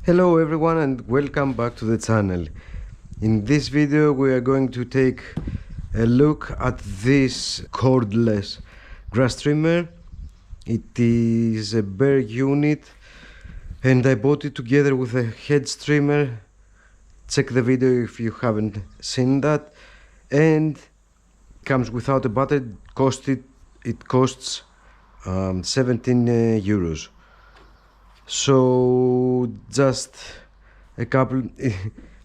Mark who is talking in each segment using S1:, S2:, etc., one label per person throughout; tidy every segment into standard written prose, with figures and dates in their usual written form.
S1: Hello everyone and welcome back to the channel. In this video we are going to take a look at this cordless grass trimmer. It is a bare unit and I bought it together with a hedge trimmer. Check the video if you haven't seen that. And comes without a battery. It costs 17 euros. So just a couple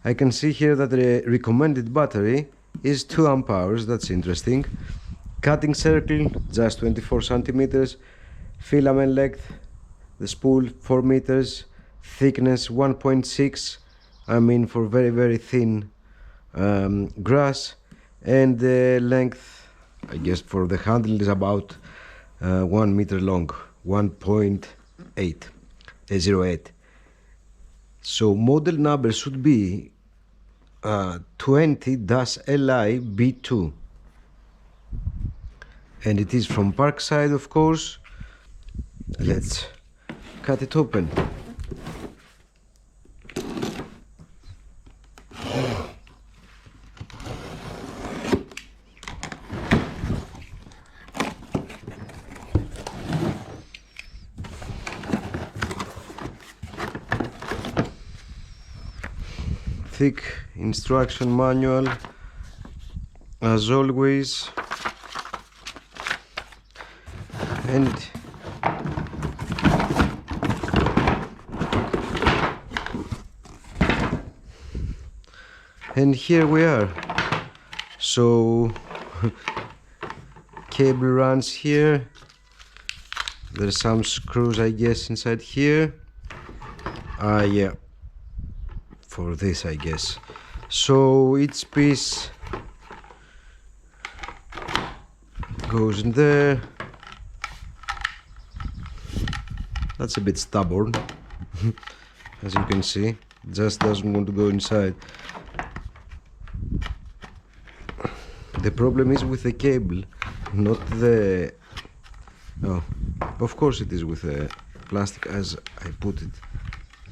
S1: I can see here that the recommended battery is 2 amp hours. That's interesting. Cutting circle just 24 centimeters. Filament length, the spool 4 meters. Thickness 1.6, I mean for very thin grass. And the length, I guess, for the handle is about 1 meter long, 1.8. 08. So model number should be 20-LI-B2, and it is from Parkside, of course. Let's cut it open. Thick instruction manual as always, and here we are. So cable runs here. There's some screws, I guess, inside here. Yeah, for this, I guess. So each piece goes in there. That's a bit stubborn as you can see, just doesn't want to go inside. The problem is with the cable, not the... oh, of course it is with the plastic, as I put it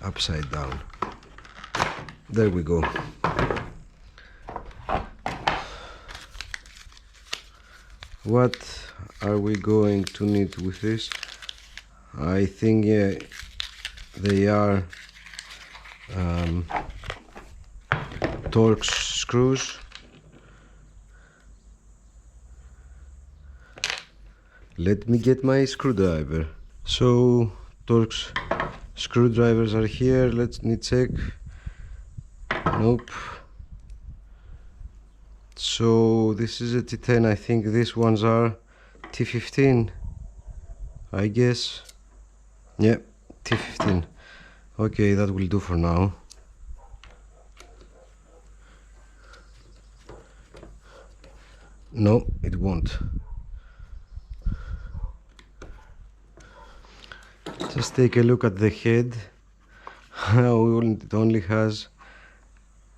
S1: upside down. There we go. What are we going to need with this? I think they are Torx screws. Let me get my screwdriver. So Torx screwdrivers are here. Let me check. Nope. So this is a T10. I think these ones are T15, I guess. Yeah, T15. Okay, that will do for now. No, it won't. Just take a look at the head. It only has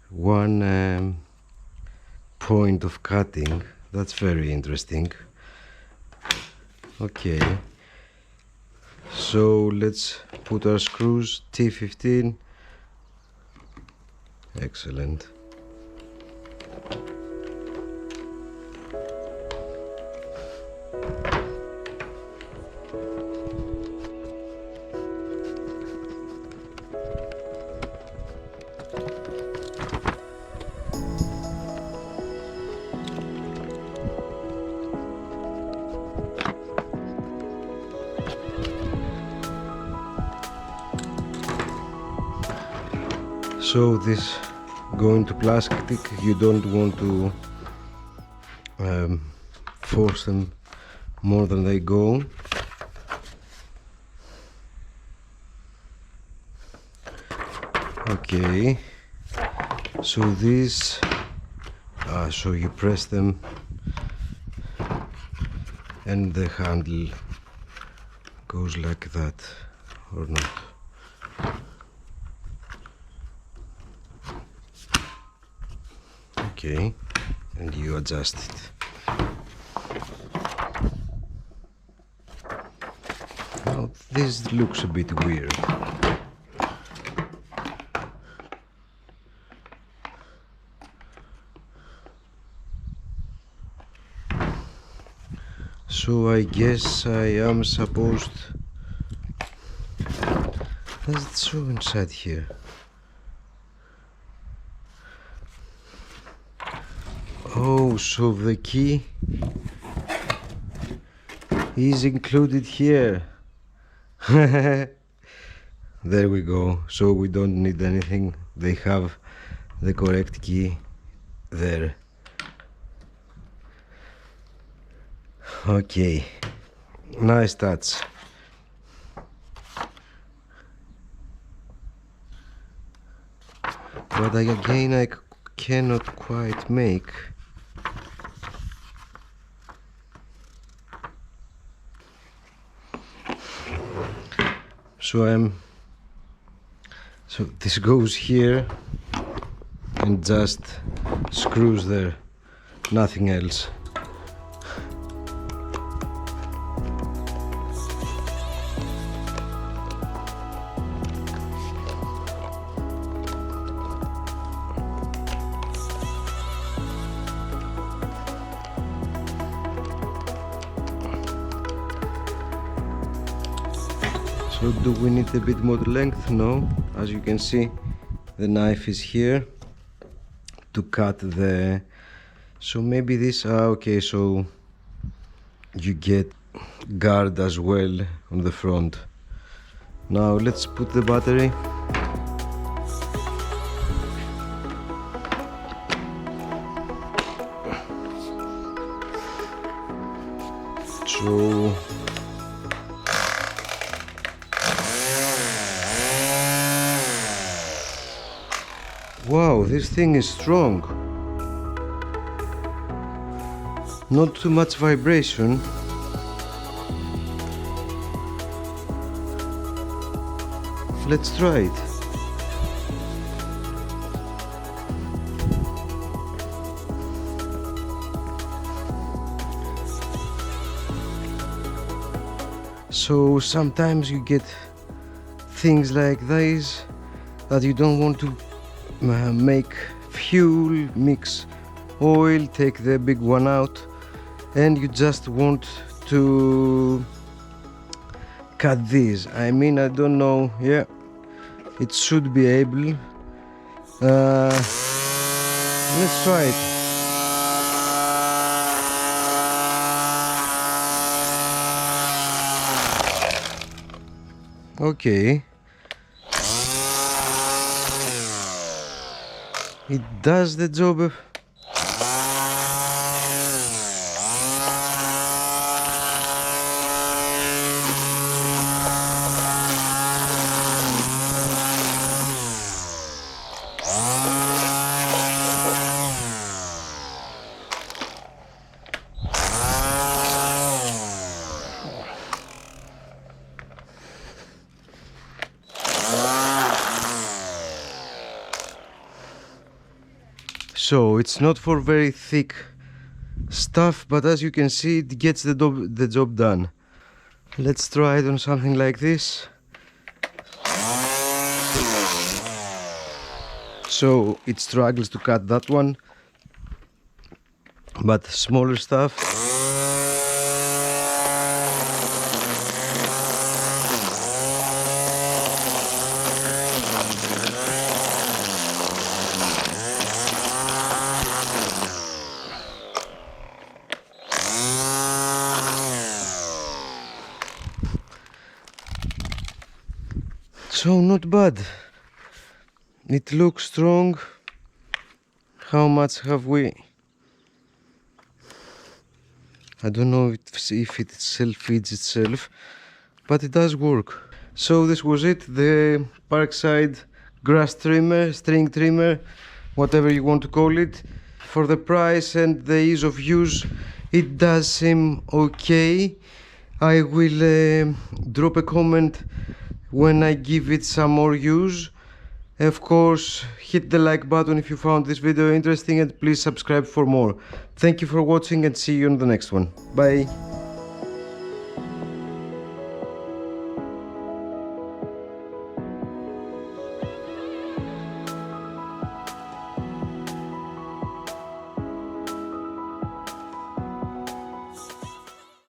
S1: one point of cutting. That's very interesting. Okay, so let's put our screws. T15. Excellent. So this going to plastic, you don't want to force them more than they go. Okay, so these so you press them and the handle goes like that, or not. Okay, and you adjust it. Now this looks a bit weird. So I guess I am supposed... Does it show inside here? Oh, so the key is included here. There we go. So we don't need anything. They have the correct key there. Okay, nice touch. But again, I cannot quite make. So this goes here and just screws there, nothing else. So do we need a bit more length? No, as you can see the knife is here to cut the... So maybe this, okay, so you get guard as well on the front. Now let's put the battery. So wow, this thing is strong. Not too much vibration. Let's try it. So sometimes you get things like these that you don't want to make fuel, mix oil, take the big one out, and you just want to cut these. I mean, I don't know, yeah, it should be able. Let's try it. Okay, it does the job. So it's not for very thick stuff, but as you can see, it gets the job done. Let's try it on something like this. So it struggles to cut that one, but smaller stuff. So not bad. It looks strong. How much have we? I don't know if it self-feeds itself, but it does work. So this was it, the Parkside grass trimmer, string trimmer, whatever you want to call it. For the price and the ease of use, it does seem okay. I will drop a comment when I give it some more use. Of course, hit the like button if you found this video interesting, and please subscribe for more. Thank you for watching and see you on the next one. Bye.